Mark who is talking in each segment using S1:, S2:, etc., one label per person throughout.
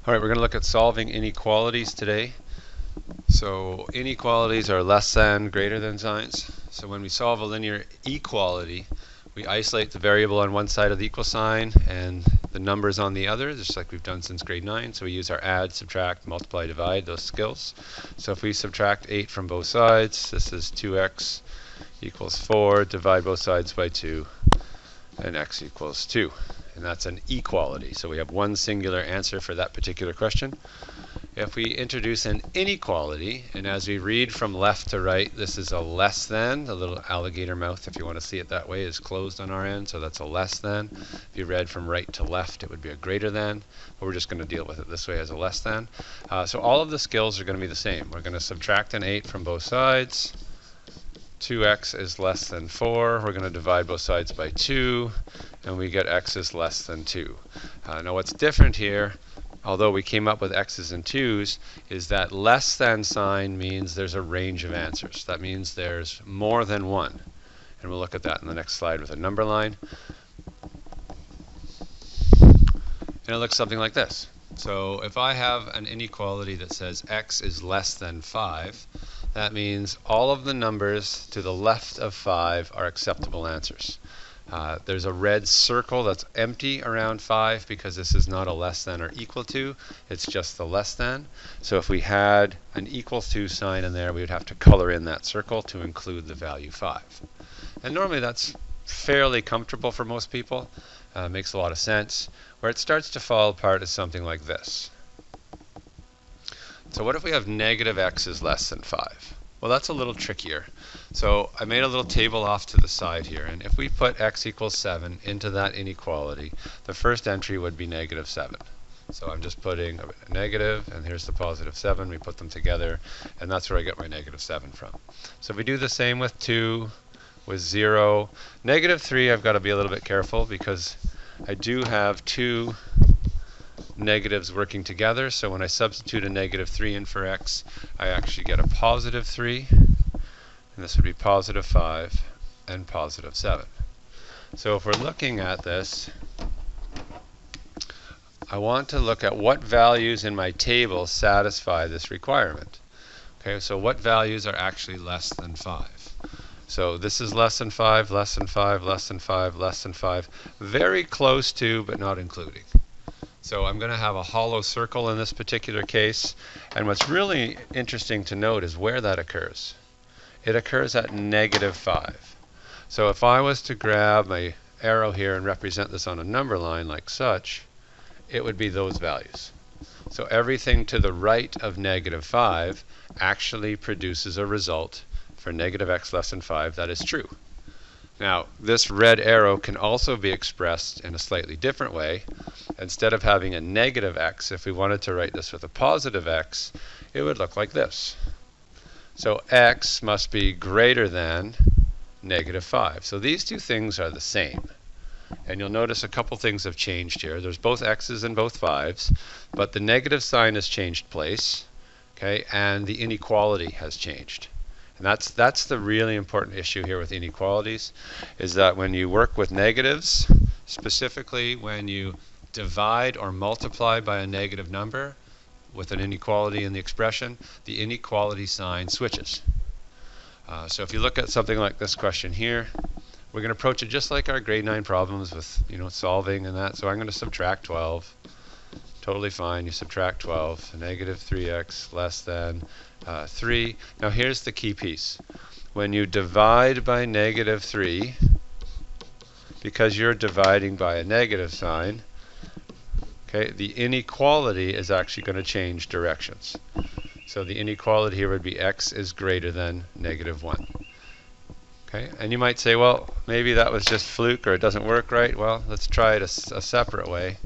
S1: All right, we're going to look at solving inequalities today. So inequalities are less than, greater than signs. So when we solve a linear equality, we isolate the variable on one side of the equal sign and the numbers on the other, just like we've done since grade 9. So we use our add, subtract, multiply, divide, those skills. So if we subtract 8 from both sides, this is 2x equals 4, divide both sides by 2, and x equals 2. And that's an equality. So we have one singular answer for that particular question. If we introduce an inequality, and as we read from left to right, this is a less than. The little alligator mouth, if you want to see it that way, is closed on our end, so that's a less than. If you read from right to left, it would be a greater than, but we're just going to deal with it this way as a less than. So all of the skills are going to be the same. We're going to subtract an 8 from both sides. 2x is less than 4. We're going to divide both sides by 2, and we get x is less than 2. Now what's different here, although we came up with x's and 2's, is that less than sign means there's a range of answers. That means there's more than one. And we'll look at that in the next slide with a number line. And it looks something like this. So if I have an inequality that says x is less than 5, that means all of the numbers to the left of 5 are acceptable answers. There's a red circle that's empty around 5 because this is not a less than or equal to, it's just the less than. So if we had an equal to sign in there, we would have to color in that circle to include the value 5. And normally that's fairly comfortable for most people, makes a lot of sense. Where it starts to fall apart is something like this. So what if we have negative x is less than 5? Well, that's a little trickier. So I made a little table off to the side here, and if we put x equals 7 into that inequality, the first entry would be negative 7. So I'm just putting a negative, and here's the positive 7. We put them together, and that's where I get my negative 7 from. So if we do the same with 2, with 0, negative 3, I've got to be a little bit careful because I do have two negatives working together, so when I substitute a negative 3 in for x, I actually get a positive 3, and this would be positive 5 and positive 7. So if we're looking at this, I want to look at what values in my table satisfy this requirement. Okay, so what values are actually less than 5? So this is less than 5, less than 5, less than 5, less than 5, very close to but not including. So I'm going to have a hollow circle in this particular case, and what's really interesting to note is where that occurs. It occurs at negative 5. So if I was to grab my arrow here and represent this on a number line like such, it would be those values. So everything to the right of negative 5 actually produces a result for negative x less than 5 that is true. Now, this red arrow can also be expressed in a slightly different way. Instead of having a negative x, if we wanted to write this with a positive x, it would look like this. So x must be greater than negative 5. So these two things are the same. And you'll notice a couple things have changed here. There's both x's and both 5's, but the negative sign has changed place, okay, and the inequality has changed. And that's the really important issue here with inequalities, is that when you work with negatives, specifically when you divide or multiply by a negative number with an inequality in the expression, the inequality sign switches. So if you look at something like this question here, we're going to approach it just like our grade 9 problems with solving and that. So I'm going to subtract 12. Totally fine. You subtract 12. Negative 3x less than 3. Now here's the key piece. When you divide by negative 3, because you're dividing by a negative sign, okay, the inequality is actually going to change directions. So the inequality here would be x is greater than negative 1. Okay, and you might say, well, maybe that was just fluke or it doesn't work right. Well, let's try it a separate way.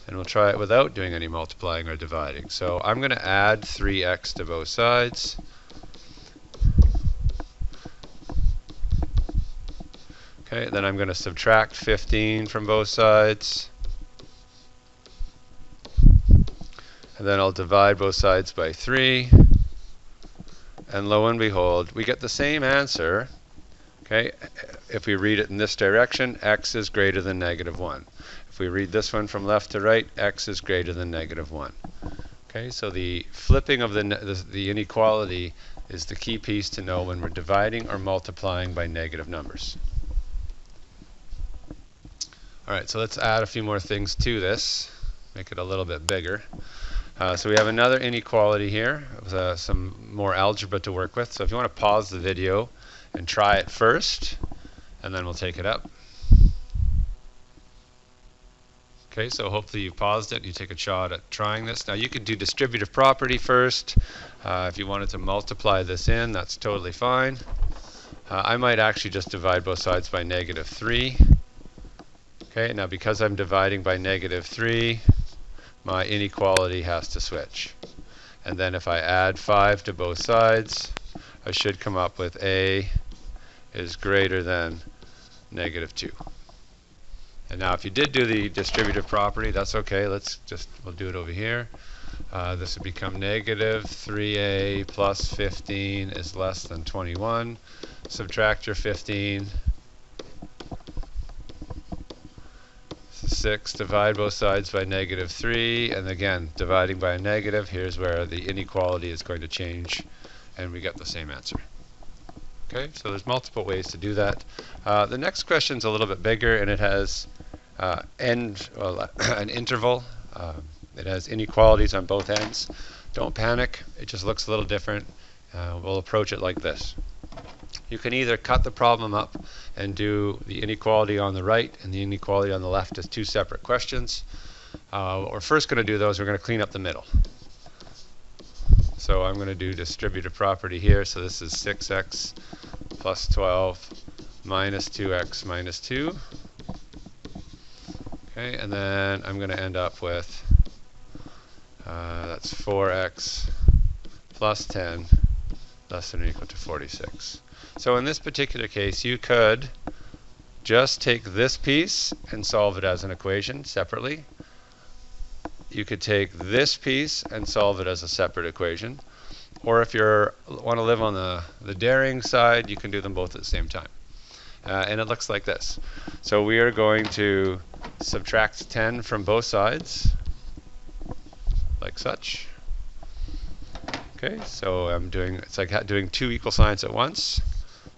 S1: And we'll try it without doing any multiplying or dividing. So I'm going to add 3x to both sides. Okay, then I'm going to subtract 15 from both sides. And then I'll divide both sides by 3. And lo and behold, we get the same answer. Okay, if we read it in this direction, x is greater than negative 1. If we read this one from left to right, x is greater than -1. Okay, so the flipping of the inequality is the key piece to know when we're dividing or multiplying by negative numbers. All right, so let's add a few more things to this, make it a little bit bigger. So we have another inequality here with some more algebra to work with. So if you want to pause the video and try it first, and then we'll take it up. Okay, so hopefully you paused it and you take a shot at trying this. Now you could do distributive property first. If you wanted to multiply this in, that's totally fine. I might actually just divide both sides by -3. Okay, now because I'm dividing by -3, my inequality has to switch. And then if I add 5 to both sides, I should come up with a is greater than -2. And now if you did do the distributive property, that's okay. We'll do it over here. This would become -3a plus 15 is less than 21. Subtract your 15. 6, divide both sides by -3, and again, dividing by a negative, here's where the inequality is going to change, and we get the same answer. Okay, so there's multiple ways to do that. The next question is a little bit bigger, and it has an interval. It has inequalities on both ends. Don't panic, it just looks a little different. We'll approach it like this. You can either cut the problem up and do the inequality on the right and the inequality on the left as two separate questions. What we're first going to do, though, is we're going to clean up the middle. So I'm going to do distributive property here. So this is 6x plus 12 minus 2x minus 2. Okay, and then I'm going to end up with that's 4x plus 10 less than or equal to 46. So in this particular case, you could just take this piece and solve it as an equation separately. You could take this piece and solve it as a separate equation. Or if you want to live on the daring side, you can do them both at the same time. And it looks like this. So we are going to subtract 10 from both sides, like such. Okay, so it's like doing two equal signs at once.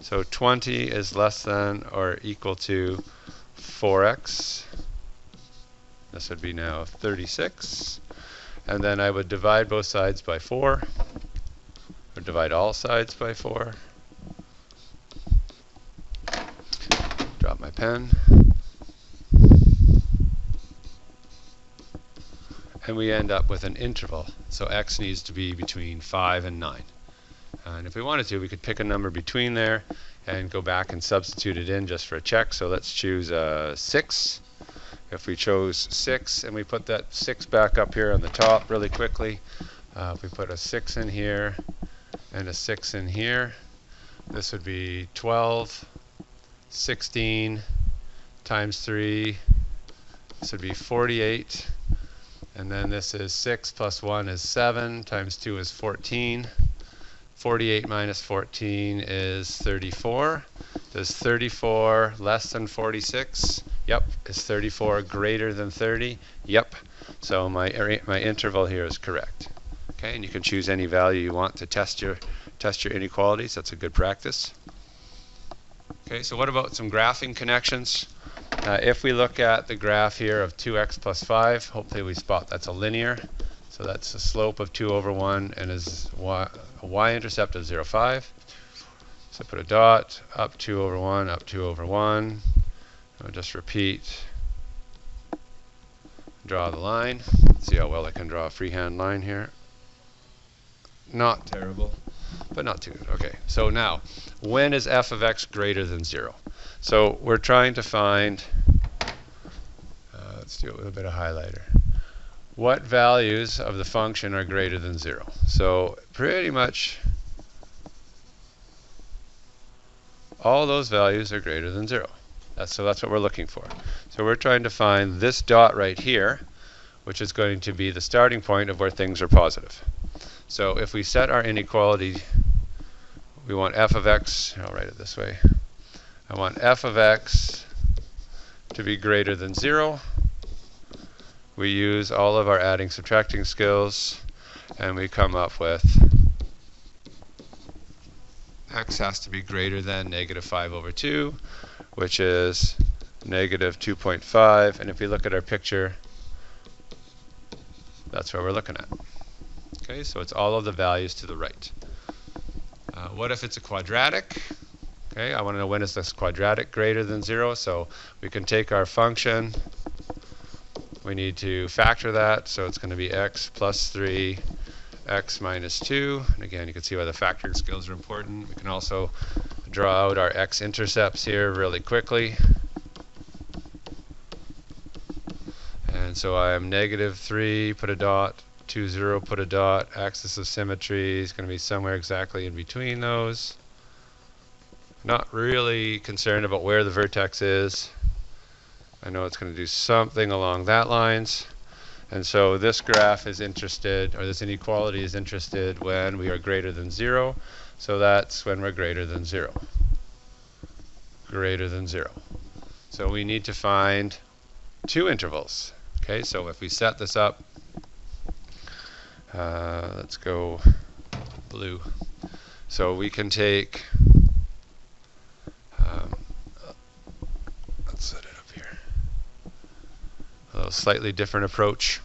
S1: So 20 is less than or equal to 4x. This would be now 36. And then I would divide both sides by 4, or divide all sides by 4. Drop my pen. And we end up with an interval. So x needs to be between 5 and 9. And if we wanted to, we could pick a number between there and go back and substitute it in just for a check. So let's choose 6. If we chose 6 and we put that 6 back up here on the top really quickly, if we put a 6 in here and a 6 in here, this would be 12, 16 times 3. This would be 48. And then this is 6 plus 1 is 7 times 2 is 14. 48 minus 14 is 34. Does 34 less than 46? Yep. Is 34 greater than 30? Yep. So my interval here is correct. Okay, and you can choose any value you want to test your inequalities. That's a good practice. Okay, so what about some graphing connections? If we look at the graph here of 2x plus 5, hopefully we spot that's a linear. So that's a slope of 2 over 1 and is a y-intercept of 0, 5. So put a dot, up 2 over 1, up 2 over 1. I'll just repeat, draw the line. See how well I can draw a freehand line here. Not terrible, but not too good. Okay, so now, when is f of x greater than 0? So we're trying to find, let's do it with a bit of highlighter. What values of the function are greater than 0? So pretty much all those values are greater than 0. So that's what we're looking for. So we're trying to find this dot right here, which is going to be the starting point of where things are positive. So if we set our inequality, we want f of x, I'll write it this way. I want f of x to be greater than 0. we use all of our adding subtracting skills, and we come up with x has to be greater than -5/2, which is -2.5. And if we look at our picture, that's where we're looking at. Okay, so it's all of the values to the right. What if it's a quadratic? Okay, I want to know, when is this quadratic greater than 0? So we can take our function. We need to factor that, so it's going to be x plus 3, x minus 2. And again, you can see why the factoring skills are important. We can also draw out our x-intercepts here really quickly. And so I am -3, put a dot, 2, 0, put a dot. Axis of symmetry is going to be somewhere exactly in between those. Not really concerned about where the vertex is. I know it's going to do something along that lines. And so this graph is interested, or this inequality is interested when we are greater than 0. So that's when we're greater than 0. Greater than 0. So we need to find two intervals. Okay, so if we set this up, let's go blue. So we can take, let's set it up here, a little slightly different approach.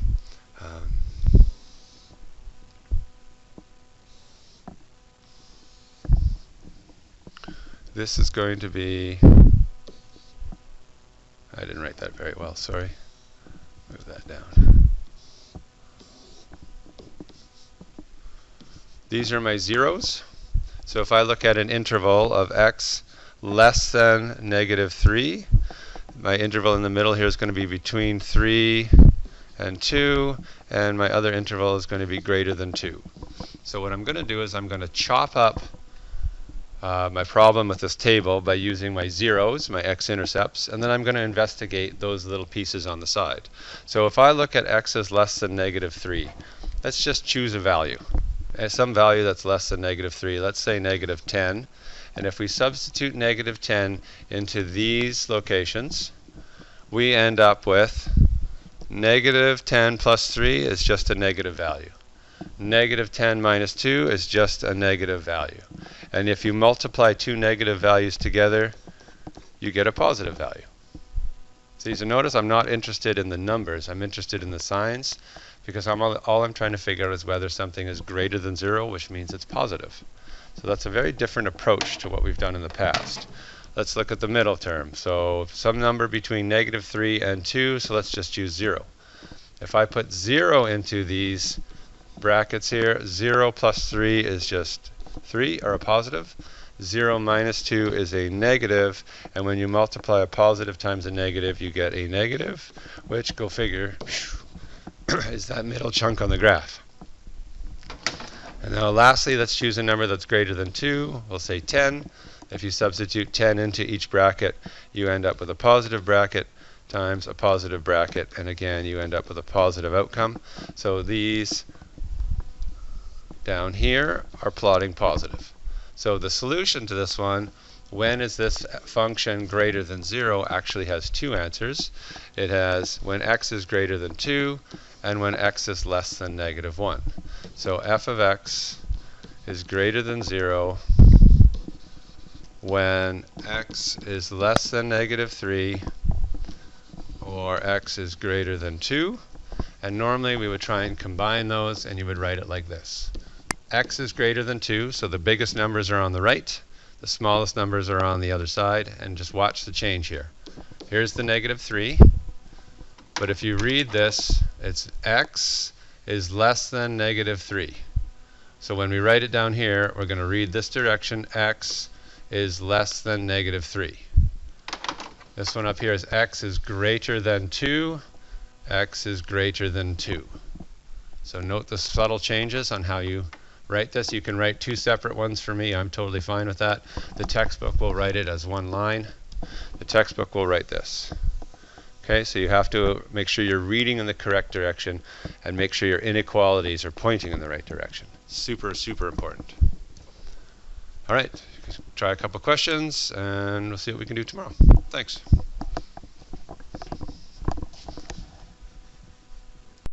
S1: This is going to be, I didn't write that very well, sorry. Move that down. These are my zeros. So if I look at an interval of x less than -3, my interval in the middle here is going to be between 3 and 2, and my other interval is going to be greater than 2. So what I'm going to do is I'm going to chop up my problem with this table by using my zeros, my x-intercepts, and then I'm going to investigate those little pieces on the side. So if I look at x as less than -3, let's just choose a value. Some value that's less than -3, let's say -10. And if we substitute -10 into these locations, we end up with -10 plus 3 is just a negative value. -10 minus 2 is just a negative value. And if you multiply two negative values together, you get a positive value. So notice I'm not interested in the numbers, I'm interested in the signs, because all I'm trying to figure out is whether something is greater than 0, which means it's positive. So that's a very different approach to what we've done in the past. Let's look at the middle term. So some number between -3 and 2, so let's just choose 0. If I put 0 into these brackets here, 0 plus 3 is just 3, or a positive. 0 minus 2 is a negative, and when you multiply a positive times a negative, you get a negative, which, go figure, is that middle chunk on the graph. And now lastly, let's choose a number that's greater than 2. We'll say 10. If you substitute 10 into each bracket, you end up with a positive bracket times a positive bracket, and again, you end up with a positive outcome. So these down here are plotting positive. So the solution to this one, when is this function greater than 0, actually has two answers. It has when x is greater than 2 and when x is less than -1. So f of x is greater than 0 when x is less than -3 or x is greater than 2. And normally we would try and combine those, and you would write it like this. X is greater than 2, so the biggest numbers are on the right, the smallest numbers are on the other side, and just watch the change here. Here's the -3, but if you read this, it's x is less than -3. So when we write it down here, we're going to read this direction, x is less than -3. This one up here is x is greater than 2, x is greater than 2. So note the subtle changes on how you write this. You can write two separate ones for me. I'm totally fine with that. The textbook will write it as one line. The textbook will write this. Okay, so you have to make sure you're reading in the correct direction and make sure your inequalities are pointing in the right direction. Super, super important. All right, try a couple questions and we'll see what we can do tomorrow. Thanks.